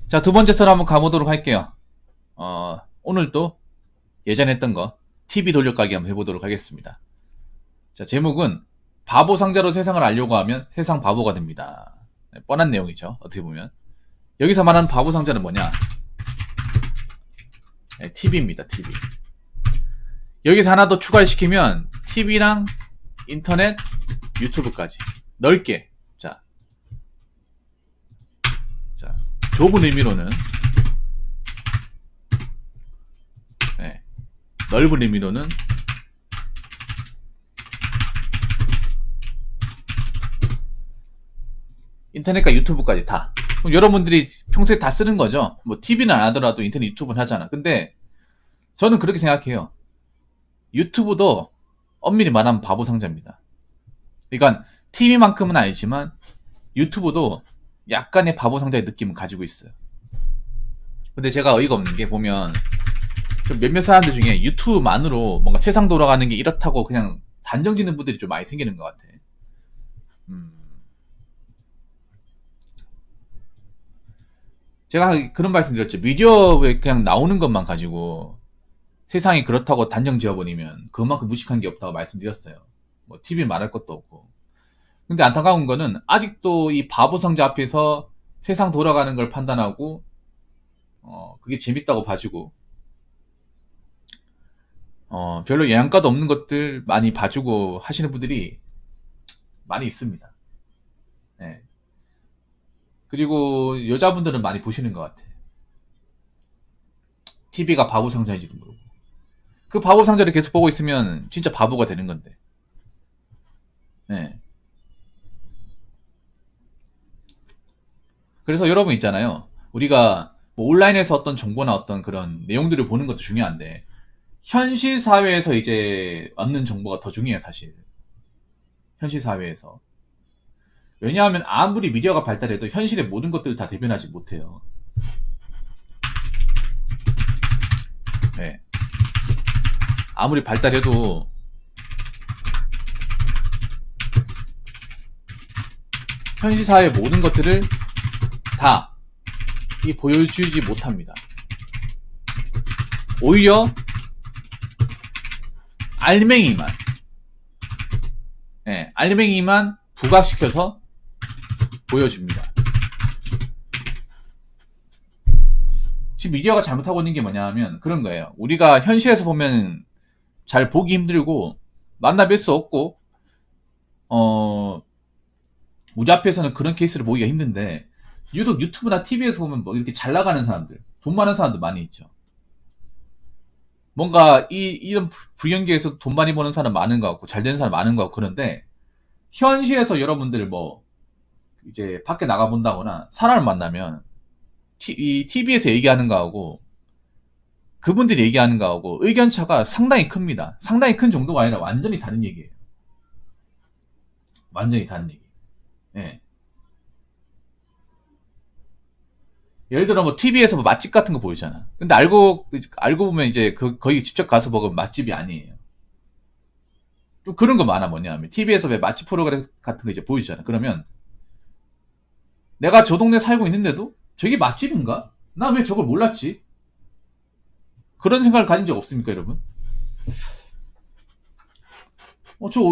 자, 두 번째 썰 한번 가보도록 할게요. 오늘도 예전에 했던 거 TV 돌려가기 한번 해보도록 하겠습니다. 자, 제목은 바보 상자로 세상을 알려고 하면 세상 바보가 됩니다. 네, 뻔한 내용이죠. 어떻게 보면. 여기서 말하는 바보 상자는 뭐냐? 네, TV입니다. TV. 여기서 하나 더 추가시키면 TV랑 인터넷, 유튜브까지 넓게. 자, 좁은 의미로는 넓은 의미로는 인터넷과 유튜브까지 다. 그럼 여러분들이 평소에 다 쓰는 거죠. 뭐 TV는 안 하더라도 인터넷, 유튜브는 하잖아. 근데 저는 그렇게 생각해요. 유튜브도 엄밀히 말하면 바보 상자입니다. 그러니까 TV만큼은 아니지만 유튜브도 약간의 바보 상자의 느낌을 가지고 있어요. 근데 제가 어이가 없는 게 보면 몇몇 사람들 중에 유튜브만으로 뭔가 세상 돌아가는 게 이렇다고 그냥 단정 짓는 분들이 좀 많이 생기는 것 같아. 제가 그런 말씀 드렸죠. 미디어에 그냥 나오는 것만 가지고 세상이 그렇다고 단정 지어버리면 그만큼 무식한 게 없다고 말씀드렸어요. 뭐 TV 말할 것도 없고. 근데 안타까운 거는 아직도 이 바보 상자 앞에서 세상 돌아가는 걸 판단하고 그게 재밌다고 봐주고 별로 영양가도 없는 것들 많이 봐주고 하시는 분들이 많이 있습니다. 네. 그리고 여자분들은 많이 보시는 것 같아. TV가 바보 상자인지도 모르고. 그 바보 상자를 계속 보고 있으면 진짜 바보가 되는 건데. 네. 그래서 여러분 있잖아요. 우리가 뭐 온라인에서 어떤 정보나 어떤 그런 내용들을 보는 것도 중요한데 현실 사회에서 이제 얻는 정보가 더 중요해요, 사실. 현실 사회에서. 왜냐하면 아무리 미디어가 발달해도 현실의 모든 것들을 다 대변하지 못해요. 네. 아무리 발달해도 현실 사회의 모든 것들을 다 보여주지 못합니다. 오히려 알맹이만 부각시켜서 보여줍니다. 지금 미디어가 잘못하고 있는 게 뭐냐 하면 그런 거예요. 우리가 현실에서 보면 잘 보기 힘들고 만나 뵐 수 없고 우리 앞에서는 그런 케이스를 보기가 힘든데 유독 유튜브나 TV에서 보면 뭐 이렇게 잘 나가는 사람들, 돈 많은 사람들 많이 있죠. 뭔가 이런 불경기에서 돈 많이 버는 사람 많은 것 같고 잘 되는 사람 많은 것 같고 그런데 현실에서 여러분들 뭐 이제 밖에 나가 본다거나 사람을 만나면 이 TV에서 얘기하는 거하고 그분들이 얘기하는 거하고 의견차가 상당히 큽니다. 상당히 큰 정도가 아니라 완전히 다른 얘기예요. 완전히 다른 얘기. 예. 예를 들어 뭐 TV에서 뭐 맛집 같은 거 보이잖아. 근데 알고 보면 이제 거기 직접 가서 먹으면 맛집이 아니에요. 좀 그런 거 많아. 뭐냐면 TV에서 왜 맛집 프로그램 같은 거 이제 보여주잖아. 그러면 내가 저 동네 살고 있는데도 저게 맛집인가? 나 왜 저걸 몰랐지? 그런 생각을 가진 적 없습니까, 여러분?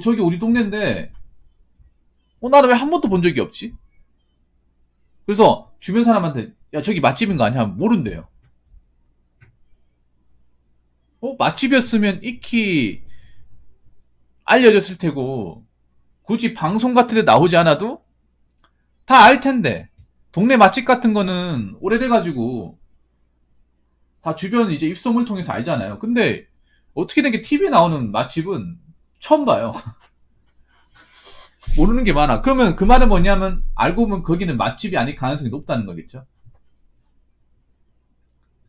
저기 우리 동네인데 나는 왜 한 번도 본 적이 없지? 그래서 주변 사람한테 야 저기 맛집인 거 아니야? 모른대요. 맛집이었으면 익히 알려졌을 테고 굳이 방송 같은 데 나오지 않아도 다 알 텐데 동네 맛집 같은 거는 오래돼가지고 다 주변 이제 입소문을 통해서 알잖아요. 근데 어떻게 된 게 TV에 나오는 맛집은 처음 봐요. 모르는 게 많아. 그러면 그 말은 뭐냐면 알고 보면 거기는 맛집이 아닐 가능성이 높다는 거겠죠.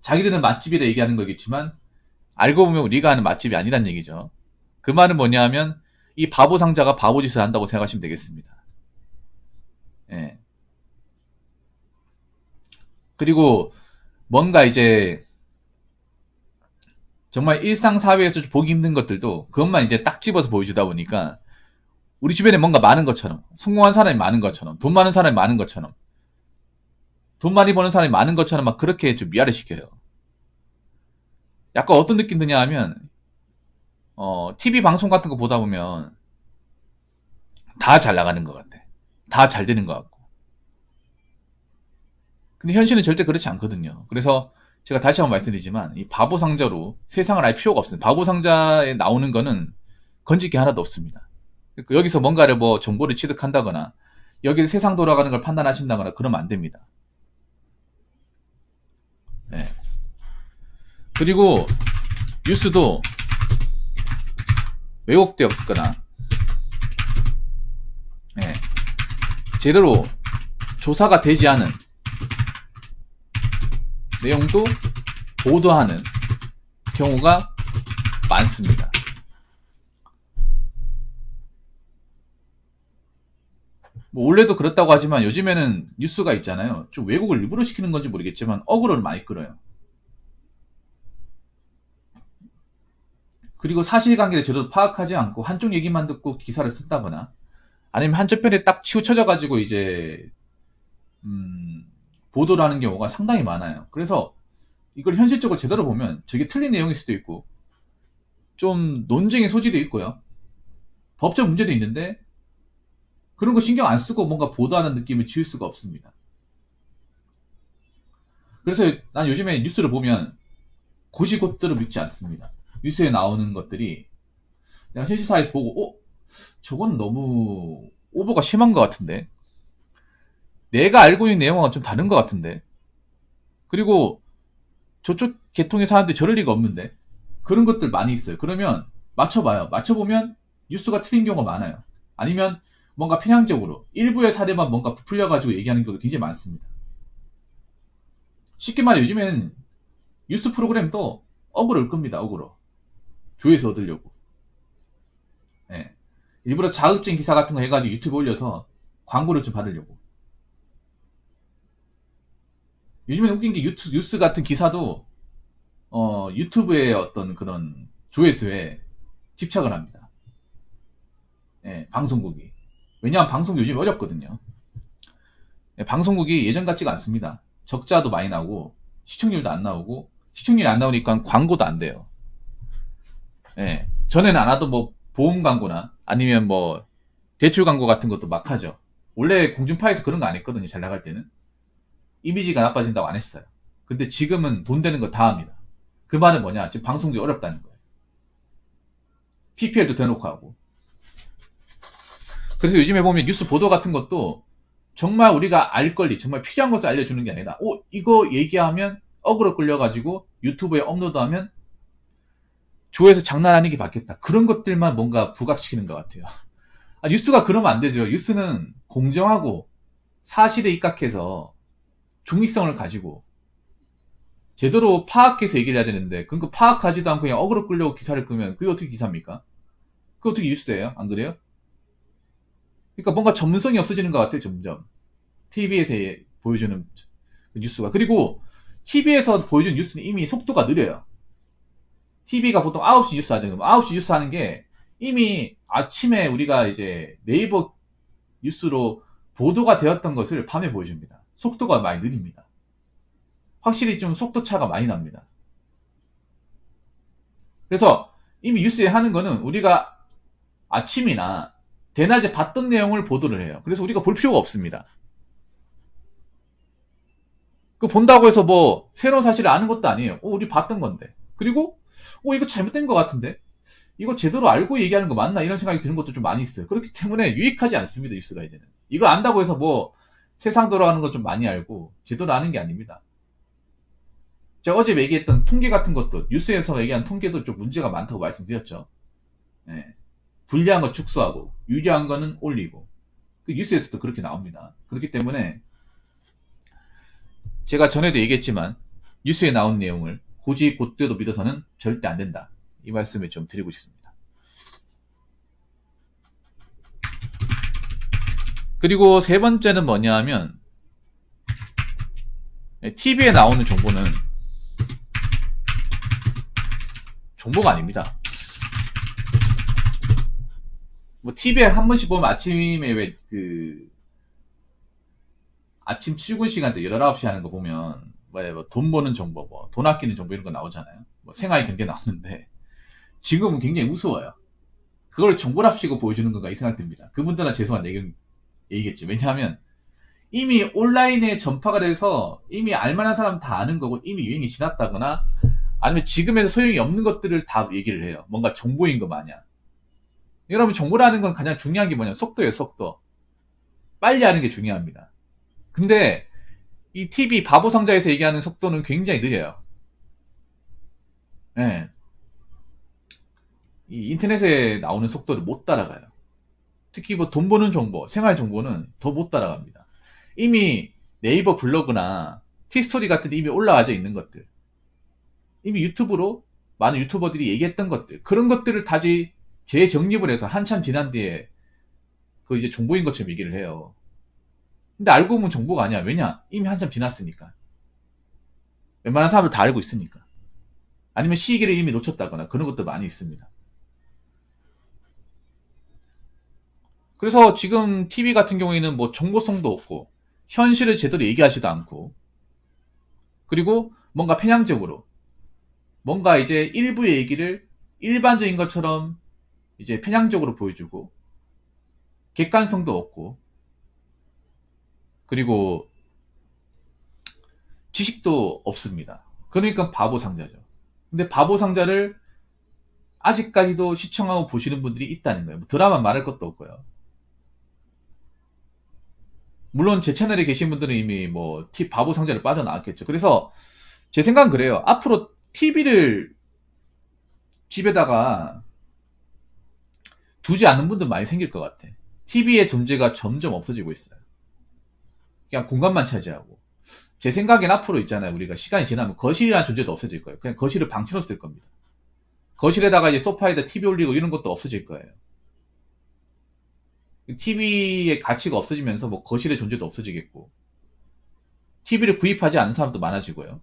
자기들은 맛집이라 얘기하는 거겠지만 알고 보면 우리가 아는 맛집이 아니란 얘기죠. 그 말은 뭐냐면 이 바보 상자가 바보짓을 한다고 생각하시면 되겠습니다. 예. 그리고 뭔가 이제 정말 일상사회에서 보기 힘든 것들도 그것만 이제 딱 집어서 보여주다 보니까 우리 주변에 뭔가 많은 것처럼 성공한 사람이 많은 것처럼 돈 많은 사람이 많은 것처럼 돈 많이 버는 사람이 많은 것처럼 막 그렇게 좀 미아를 시켜요. 약간 어떤 느낌 드냐 하면, TV 방송 같은 거 보다 보면 다 잘 나가는 것 같아. 다 잘 되는 것 같고. 근데 현실은 절대 그렇지 않거든요. 그래서 제가 다시 한번 말씀드리지만 이 바보 상자로 세상을 알 필요가 없습니다. 바보 상자에 나오는 거는 건질 게 하나도 없습니다. 그러니까 여기서 뭔가를 뭐 정보를 취득한다거나 여기 세상 돌아가는 걸 판단하신다거나 그러면 안 됩니다. 네. 그리고 뉴스도 왜곡되었거나 네. 제대로 조사가 되지 않은 내용도 보도하는 경우가 많습니다. 뭐 원래도 그렇다고 하지만 요즘에는 뉴스가 있잖아요. 좀 왜곡을 일부러 시키는 건지 모르겠지만 어그로를 많이 끌어요. 그리고 사실관계를 제대로 파악하지 않고 한쪽 얘기만 듣고 기사를 쓴다거나 아니면 한쪽 편에 딱 치우쳐져 가지고 이제 보도를 하는 경우가 상당히 많아요. 그래서 이걸 현실적으로 제대로 보면 저게 틀린 내용일 수도 있고 좀 논쟁의 소지도 있고요. 법적 문제도 있는데 그런 거 신경 안 쓰고 뭔가 보도하는 느낌을 지울 수가 없습니다. 그래서 난 요즘에 뉴스를 보면 고시고대로 믿지 않습니다. 뉴스에 나오는 것들이 내가 현실사에서 보고 저건 너무 오버가 심한 것 같은데 내가 알고 있는 내용과 좀 다른 것 같은데 그리고 저쪽 계통의 사람들이 저럴 리가 없는데 그런 것들 많이 있어요. 그러면 맞춰봐요. 맞춰보면 뉴스가 틀린 경우가 많아요. 아니면 뭔가 편향적으로 일부의 사례만 뭔가 부풀려가지고 얘기하는 경우도 굉장히 많습니다. 쉽게 말해 요즘엔 뉴스 프로그램도 어그로를 끕니다. 어그로. 조회수 얻으려고. 네. 일부러 자극적인 기사 같은 거 해가지고 유튜브에 올려서 광고를 좀 받으려고. 요즘엔 웃긴 게 뉴스 같은 기사도 유튜브의 어떤 그런 조회수에 집착을 합니다. 네, 방송국이. 왜냐하면 방송국이 요즘 어렵거든요. 네, 방송국이 예전 같지가 않습니다. 적자도 많이 나오고 시청률도 안 나오고 시청률이 안 나오니까 광고도 안 돼요. 네, 전에는 안 하던 뭐 보험 광고나 아니면 뭐 대출 광고 같은 것도 막 하죠. 원래 공중파에서 그런 거 안 했거든요. 잘 나갈 때는. 이미지가 나빠진다고 안 했어요. 근데 지금은 돈 되는 거 다 합니다. 그 말은 뭐냐? 지금 방송국이 어렵다는 거예요. PPL도 대놓고 하고. 그래서 요즘에 보면 뉴스 보도 같은 것도 정말 우리가 알 권리, 정말 필요한 것을 알려주는 게 아니라, 이거 얘기하면 어그로 끌려가지고 유튜브에 업로드하면 조회수 장난 아니게 받겠다. 그런 것들만 뭔가 부각시키는 것 같아요. 뉴스가 그러면 안 되죠. 뉴스는 공정하고 사실에 입각해서 중립성을 가지고 제대로 파악해서 얘기를 해야 되는데 그런 거 파악하지도 않고 그냥 어그로 끌려고 기사를 끄면 그게 어떻게 기사입니까? 그게 어떻게 뉴스예요? 안 그래요? 그러니까 뭔가 전문성이 없어지는 것 같아요. 점점 TV에서 보여주는 뉴스가. 그리고 TV에서 보여주는 뉴스는 이미 속도가 느려요. TV가 보통 9시 뉴스 하잖아요. 9시 뉴스 하는 게 이미 아침에 우리가 이제 네이버 뉴스로 보도가 되었던 것을 밤에 보여줍니다. 속도가 많이 느립니다. 확실히 좀 속도 차가 많이 납니다. 그래서 이미 뉴스에 하는 거는 우리가 아침이나 대낮에 봤던 내용을 보도를 해요. 그래서 우리가 볼 필요가 없습니다. 그 본다고 해서 뭐 새로운 사실을 아는 것도 아니에요. 우리 봤던 건데. 그리고 이거 잘못된 것 같은데 이거 제대로 알고 얘기하는 거 맞나 이런 생각이 드는 것도 좀 많이 있어요. 그렇기 때문에 유익하지 않습니다. 뉴스가 이제는. 이거 안다고 해서 뭐 세상 돌아가는 거 좀 많이 알고 제대로 아는 게 아닙니다. 제가 어제 얘기했던 통계 같은 것도 뉴스에서 얘기한 통계도 좀 문제가 많다고 말씀드렸죠. 네. 불리한 거 축소하고 유리한 거는 올리고 그 뉴스에서도 그렇게 나옵니다. 그렇기 때문에 제가 전에도 얘기했지만 뉴스에 나온 내용을 굳이 곧대로 믿어서는 절대 안 된다. 이 말씀을 좀 드리고 싶습니다. 그리고 세 번째는 뭐냐 하면 TV에 나오는 정보는 정보가 아닙니다. 뭐 TV에 한 번씩 보면 아침에 왜 아침 출근 시간대 19시 하는 거 보면 돈 버는 정보, 돈 아끼는 정보 이런 거 나오잖아요. 생활 경제 나오는데 지금은 굉장히 우스워요. 그걸 정보랍시고 보여주는 건가 이 생각 듭니다. 그분들은 죄송한 얘기겠죠. 왜냐하면 이미 온라인에 전파가 돼서 이미 알만한 사람 다 아는 거고 이미 유행이 지났다거나 아니면 지금에서 소용이 없는 것들을 다 얘기를 해요. 뭔가 정보인 거 마냥. 여러분 정보라는 건 가장 중요한 게 뭐냐면 속도예요. 속도. 빨리 하는 게 중요합니다. 근데 이 TV 바보 상자에서 얘기하는 속도는 굉장히 느려요. 예. 이 인터넷에 나오는 속도를 못 따라가요. 특히 뭐 돈 버는 정보, 생활 정보는 더 못 따라갑니다. 이미 네이버 블로그나 티스토리 같은 데 이미 올라와져 있는 것들, 이미 유튜브로 많은 유튜버들이 얘기했던 것들, 그런 것들을 다시 재정립을 해서 한참 지난 뒤에 그 이제 정보인 것처럼 얘기를 해요. 근데 알고 보면 정보가 아니야. 왜냐? 이미 한참 지났으니까. 웬만한 사람들 다 알고 있으니까. 아니면 시기를 이미 놓쳤다거나 그런 것도 많이 있습니다. 그래서 지금 TV 같은 경우에는 뭐 정보성도 없고 현실을 제대로 얘기하지도 않고 그리고 뭔가 편향적으로 뭔가 이제 일부의 얘기를 일반적인 것처럼 이제 편향적으로 보여주고 객관성도 없고 그리고 지식도 없습니다. 그러니까 바보 상자죠. 근데 바보 상자를 아직까지도 시청하고 보시는 분들이 있다는 거예요. 뭐 드라마 말할 것도 없고요. 물론 제 채널에 계신 분들은 이미 뭐 바보 상자를 빠져나왔겠죠. 그래서 제 생각은 그래요. 앞으로 TV를 집에다가 두지 않는 분들 많이 생길 것 같아. TV의 존재가 점점 없어지고 있어요. 그냥 공간만 차지하고. 제 생각엔 앞으로 있잖아요. 우리가 시간이 지나면 거실이라는 존재도 없어질 거예요. 그냥 거실을 방치로 쓸 겁니다. 거실에다가 이제 소파에다 TV 올리고 이런 것도 없어질 거예요. TV의 가치가 없어지면서 뭐 거실의 존재도 없어지겠고, TV를 구입하지 않는 사람도 많아지고요.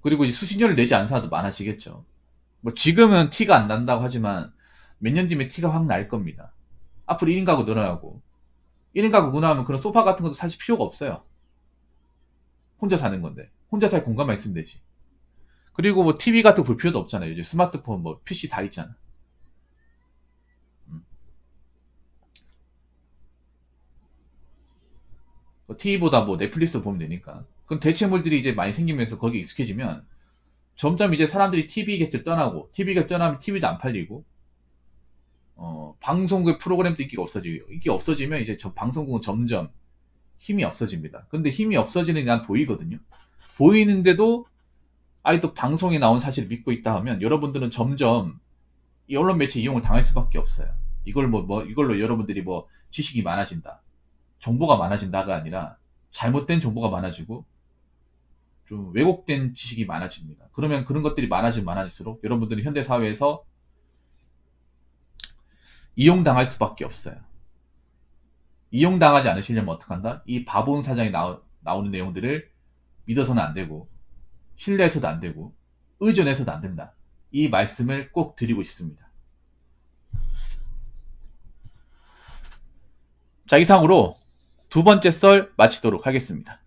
그리고 이제 수신료를 내지 않는 사람도 많아지겠죠. 뭐 지금은 티가 안 난다고 하지만 몇 년 뒤면 티가 확 날 겁니다. 앞으로 1인 가구 늘어나고 1인 가구 늘어나면 그런 소파 같은 것도 사실 필요가 없어요. 혼자 사는 건데 혼자 살 공간만 있으면 되지. 그리고 뭐 TV 같은 거 볼 필요도 없잖아요. 이제 스마트폰 뭐 PC 다 있잖아. TV보다 뭐 넷플릭스 보면 되니까. 그럼 대체물들이 이제 많이 생기면서 거기에 익숙해지면 점점 이제 사람들이 TV 객을 떠나고 TV 객 떠나면 TV도 안 팔리고 방송국 프로그램도 인기가 없어지면 이제 방송국은 점점 힘이 없어집니다. 근데 힘이 없어지는 게 난 보이거든요. 보이는데도 아직도 방송에 나온 사실을 믿고 있다 하면 여러분들은 점점 이 언론 매체 이용을 당할 수밖에 없어요. 이걸로 여러분들이 뭐 지식이 많아진다, 정보가 많아진다가 아니라 잘못된 정보가 많아지고 좀 왜곡된 지식이 많아집니다. 그러면 그런 것들이 많아지면 많아질수록 여러분들은 현대 사회에서 이용당할 수밖에 없어요. 이용당하지 않으시려면 어떡한다? 이 바본 사장이 나오는 내용들을 믿어서는 안 되고 신뢰해서도 안 되고 의존해서도 안 된다. 이 말씀을 꼭 드리고 싶습니다. 자, 이상으로 두 번째 썰 마치도록 하겠습니다.